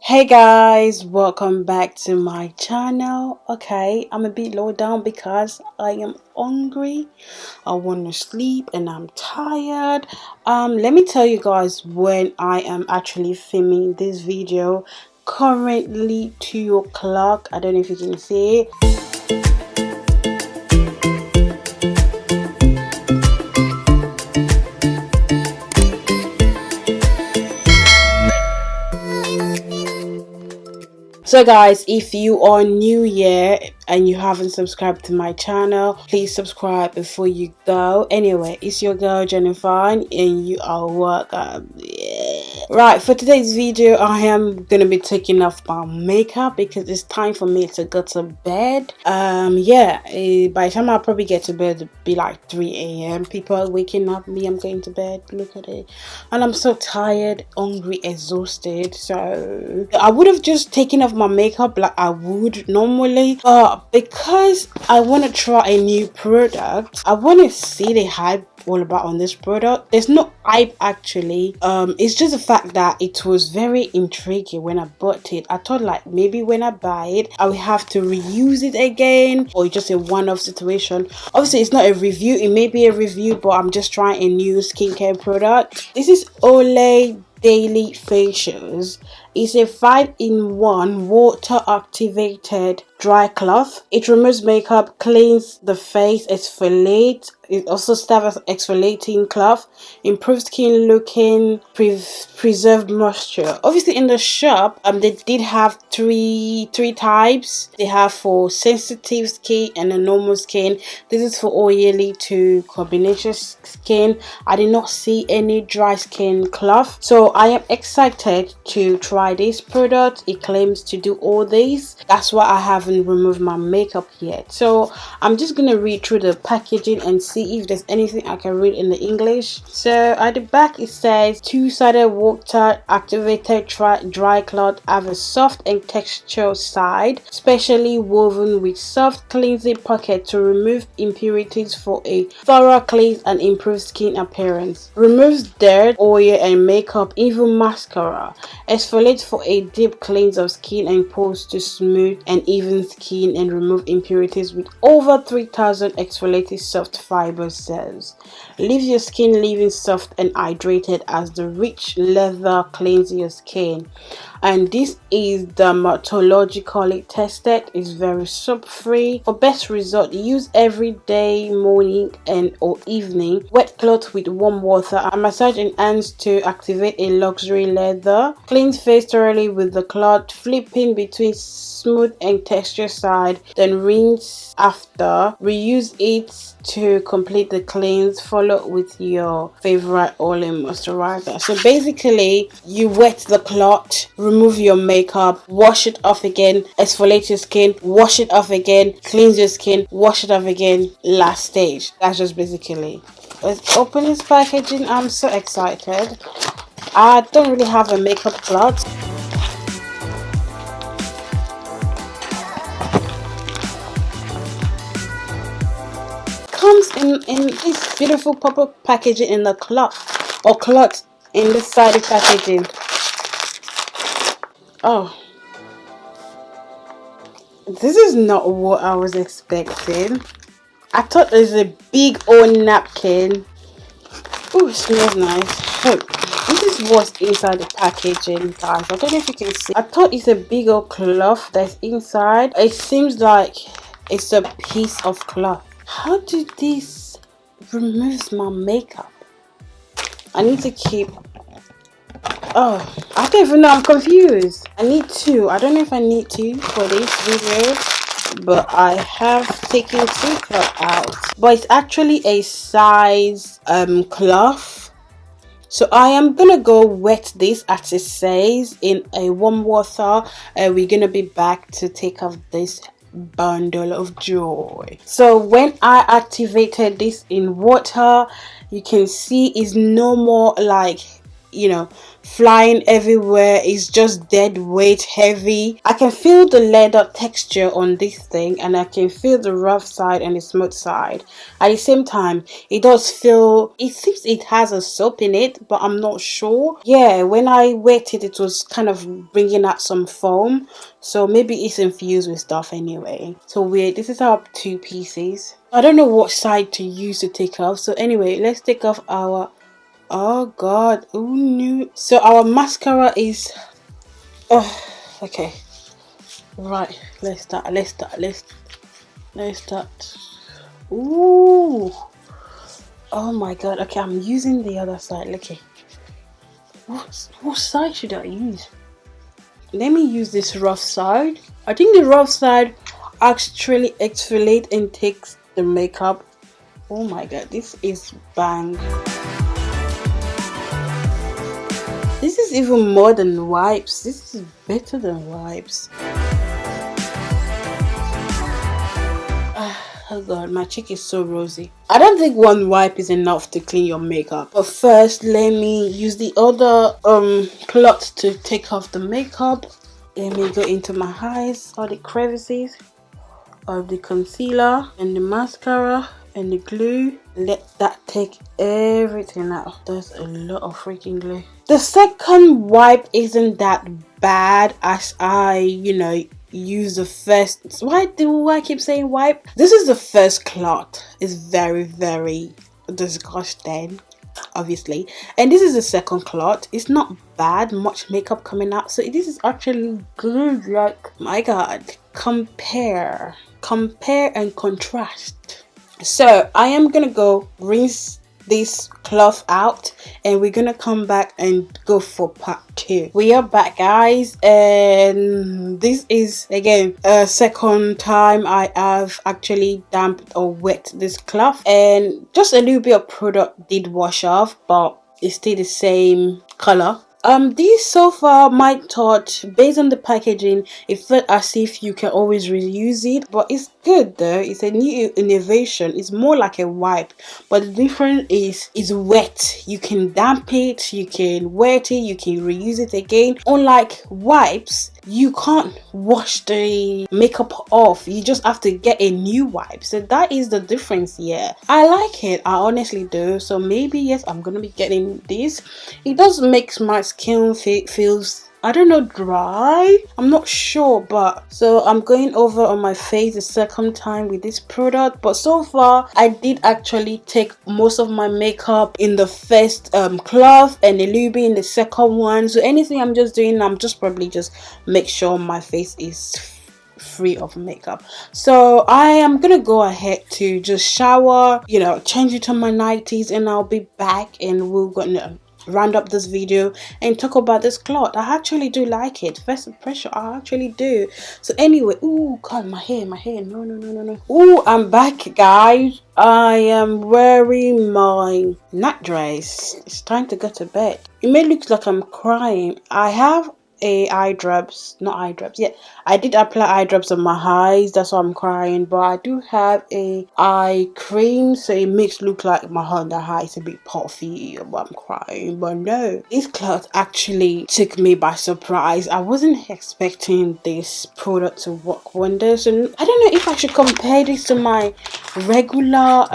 Hey guys, welcome back to my channel. Okay, I'm a bit low down because I am hungry. I want to sleep and I'm tired. Let me tell you guys when I am actually filming this video. Currently 2 o'clock. I don't know if you can see it. So guys, if you are new here and you haven't subscribed to my channel, please subscribe before you go. Anyway, it's your girl Jennifer and you are welcome. Right, for today's video I am gonna be taking off my makeup because it's time for me to go to bed. By the time I probably get to bed it'll be like 3 a.m. People are waking up, me, I'm going to bed. Look at it, and I'm so tired, hungry, exhausted. So I would have just taken off my makeup like I would normally, but because I want to try a new product, I want to see the hype all about on this product. There's no hype actually, it's just the fact that it was very intriguing when I bought it. I thought like maybe when I buy it I will have to reuse it again, or just a one-off situation. Obviously it's not a review, it may be a review, but I'm just trying a new skincare product. This is Olay daily facials. It's a 5-in-1 water activated dry cloth. It removes makeup, cleans the face, exfoliates. It also serves as exfoliating cloth, improves skin looking, preserved moisture. Obviously in the shop they did have three types. They have for sensitive skin and a normal skin. This is for oily to combination skin. I did not see any dry skin cloth, so I am excited to try this product. It claims to do all these. That's why I haven't removed my makeup yet. So I'm just gonna read through the packaging and see if there's anything I can read in the English. So at the back it says two-sided water activated dry cloth, have a soft and textured side, specially woven with soft cleansing pocket to remove impurities for a thorough cleanse and improve skin appearance. Removes dirt, oil and makeup, even mascara. Exfoliates for a deep cleanse of skin and pores to smooth and even skin and remove impurities with over 3,000 exfoliated soft fiber cells. Leaves your skin leaving soft and hydrated as the rich leather cleans your skin. And this is dermatologically tested. It's very soap free. For best result, use every day, morning and or evening. Wet cloth with warm water and massage in hands to activate a luxury leather. Cleanse face thoroughly with the cloth, flipping between smooth and texture side, then rinse after. Reuse it to complete the cleanse. Follow with your favorite oil and moisturizer. So basically you wet the cloth, remove your makeup, wash it off again, exfoliate your skin, wash it off again, cleanse your skin, wash it off again. Last stage. That's just basically. Let's open this packaging. I'm so excited. I don't really have a makeup cloth. Comes in this beautiful purple packaging in the cloth or cloth in this side of packaging. Oh, this is not what I was expecting. I thought there's a big old napkin. Oh, it smells nice. Oh, this is what's inside the packaging, guys. I don't know if you can see. I thought it's a big old cloth that's inside. It seems like it's a piece of cloth. How did this remove my makeup? I need to keep. Oh, I don't even know. I'm confused. I need two. I don't know if I need two for this video, but I have taken two cloth out. But it's actually a size cloth. So I am gonna go wet this as it says in a warm water, and we're gonna be back to take off this bundle of joy. So when I activated this in water, you can see it's no more like you know, flying everywhere. It's just dead weight heavy. I can feel the leather texture on this thing, and I can feel the rough side and the smooth side. At the same time, it does feel, it seems it has a soap in it, but I'm not sure. Yeah, when I wetted it was kind of bringing out some foam, so maybe it's infused with stuff anyway. So weird. This is our 2 pieces. I don't know what side to use to take off. So anyway, let's take off our, oh god, oh no. So our mascara is, oh, okay, right, let's start. Ooh, oh my god. Okay, I'm using the other side. Okay, what side should I use? Let me use this rough side. I think the rough side actually exfoliates and takes the makeup. Oh my god, this is bang. This is even more than wipes. This is better than wipes. Oh god, my cheek is so rosy. I don't think one wipe is enough to clean your makeup. But first, let me use the other cloth to take off the makeup. Let me go into my eyes, all the crevices of the concealer and the mascara and the glue. Let that take everything out. There's a lot of freaking glue. The second wipe isn't that bad as I, you know, use the first. Why do I keep saying wipe? This is the first cloth. It's very, very disgusting, obviously, and this is the second cloth. It's not bad, much makeup coming out, so this is actually good. Like, my god, compare and contrast. So I am gonna go rinse this cloth out, and we're gonna come back and go for part 2. We are back, guys, and this is again a second time I have actually damped or wet this cloth, and just a little bit of product did wash off, but it's still the same color. These so far, my thought, based on the packaging, it felt as if you can always reuse it, but it's good though. It's a new innovation. It's more like a wipe, but the difference is it's wet. You can damp it, you can wet it, you can reuse it again. Unlike wipes, you can't wash the makeup off. You just have to get a new wipe. So that is the difference here. I like it, I honestly do. So maybe yes, I'm gonna be getting this. It does make my skin feels, I don't know, dry. I'm not sure, but so I'm going over on my face the second time with this product. But so far, I did actually take most of my makeup in the first cloth and a little bit in the second one. So anything I'm just doing, I'm just probably just make sure my face is free of makeup. So I am gonna go ahead to just shower, you know, change into my 90s, and I'll be back and we're gonna round up this video and talk about this cloth. I actually do like it. First impression, I actually do. So anyway, oh god, my hair, no. Oh, I'm back, guys. I am wearing my night dress. It's time to go to bed. It may look like I'm crying. I have eye drops, not eye drops, yeah, I did apply eye drops on my eyes, that's why I'm crying, but I do have a eye cream, so it makes look like my under eye is a bit puffy, but I'm crying. But no, this cloth actually took me by surprise. I wasn't expecting this product to work wonders, and I don't know if I should compare this to my regular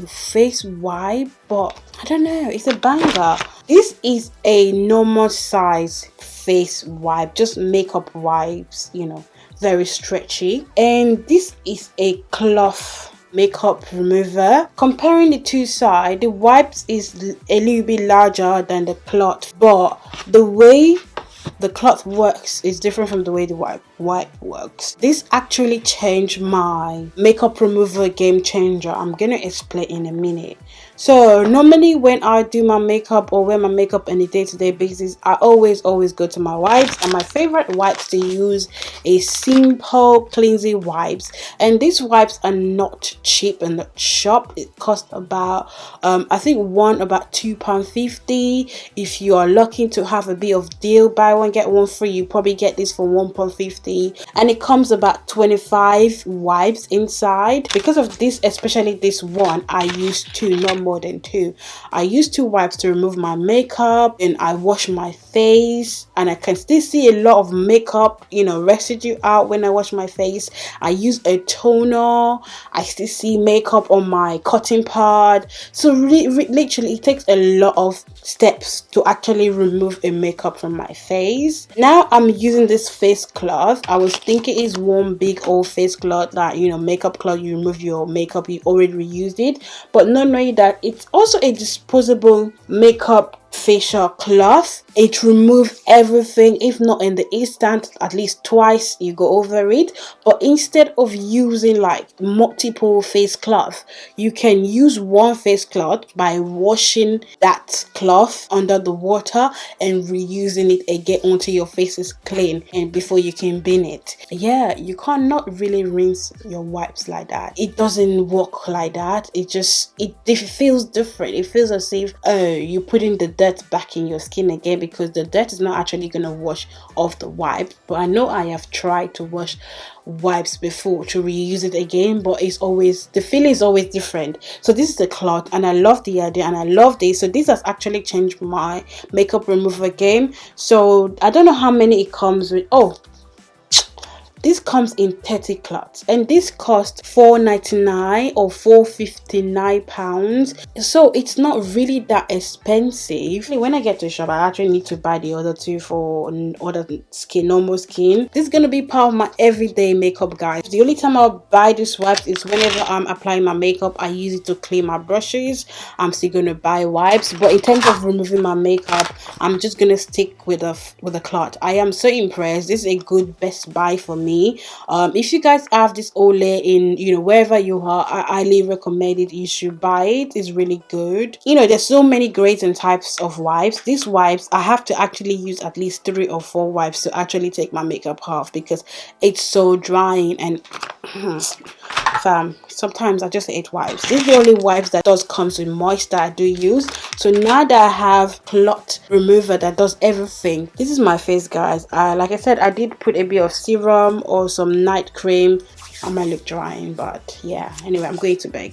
face wipe, but I don't know, it's a banger. This is a normal size face wipe, just makeup wipes, you know, very stretchy, and this is a cloth makeup remover. Comparing the two sides, the wipes is a little bit larger than the cloth, but the way the cloth works is different from the way the wipe works. This actually changed my makeup remover, game changer. I'm gonna explain in a minute. So normally when I do my makeup or wear my makeup on a day-to-day basis, I always go to my wipes, and my favorite wipes to use is simple cleansing wipes, and these wipes are not cheap and not shop. It costs about I think one about £2.50. If you are lucky to have a bit of deal, buy one get one free, you probably get this for £1.50, and it comes about 25 wipes inside. Because of this, especially this one, I use two, not more than 2. I use 2 wipes to remove my makeup, and I wash my face, and I can still see a lot of makeup, you know, residue out when I wash my face. I use a toner. I still see makeup on my cotton pad. So literally it takes a lot of steps to actually remove a makeup from my face. Now I'm using this face cloth. I was thinking it's one big old face cloth that, you know, makeup cloth, you remove your makeup, you already reused it, but not knowing that it's also a disposable makeup facial cloth. It removes everything. If not in the instant, at least twice you go over it. But instead of using like multiple face cloth, you can use one face cloth by washing that cloth under the water and reusing it again until your face is clean, and before you can bin it. Yeah, you cannot really rinse your wipes like that. It doesn't work like that. It feels different. It feels as if you're putting the dirt back in your skin again, because the dirt is not actually going to wash off the wipe. But I know I have tried to wash wipes before to reuse it again, but the feeling is always different. So this is the cloth, and I love the idea, and I love this. So this has actually changed my makeup remover game. So I don't know how many it comes with. Oh, this comes in 30 cloths, and this costs £4.99 or £4.59. So it's not really that expensive. When I get to the shop, I actually need to buy the other 2 for other skin, normal skin. This is gonna be part of my everyday makeup, guys. The only time I'll buy this wipes is whenever I'm applying my makeup. I use it to clean my brushes. I'm still gonna buy wipes, but in terms of removing my makeup, I'm just gonna stick with a cloth. I am so impressed. This is a good best buy for me. If you guys have this Olay in, you know, wherever you are, I highly recommend it. You should buy it. It's really good. You know, there's so many grades and types of wipes. These wipes, I have to actually use at least 3 or 4 wipes to actually take my makeup off, because it's so drying. And fam, sometimes I just hate wipes. This is the only wipes that does comes with moisture I do use. So now that I have cloth remover that does everything, this is my face, guys. Like I said, I did put a bit of serum or some night cream. I might look drying, but yeah, anyway, I'm going to bed.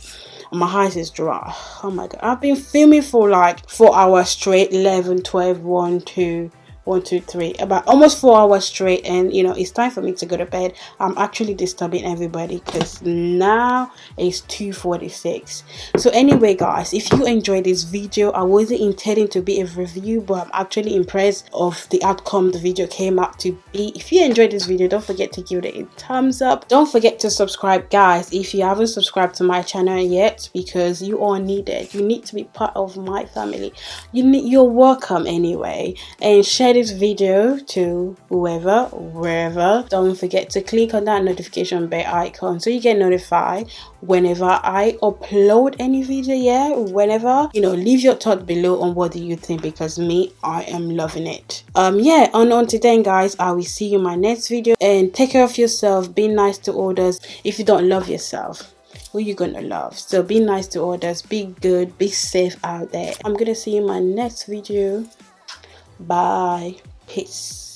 My eyes is dry. Oh my god, I've been filming for like 4 hours straight. 11, 12, 1, 2, 1, 2, 3, about almost 4 hours straight, and you know, it's time for me to go to bed. I'm actually disturbing everybody because now it's 2:46. So anyway, guys, if you enjoyed this video, I wasn't intending to be a review, but I'm actually impressed of the outcome the video came out to be. If you enjoyed this video, don't forget to give it a thumbs up. Don't forget to subscribe, guys, if you haven't subscribed to my channel yet, because you are needed. You need to be part of my family. You're welcome anyway, and share this video to whoever, wherever. Don't forget to click on that notification bell icon so you get notified whenever I upload any video. Yeah, whenever, you know, leave your thought below on what do you think, because me, I am loving it. Yeah, and until then, guys, I will see you in my next video, and take care of yourself. Be nice to others. If you don't love yourself, who you gonna love? So be nice to others, be good, be safe out there. I'm gonna see you in my next video. Bye. Peace.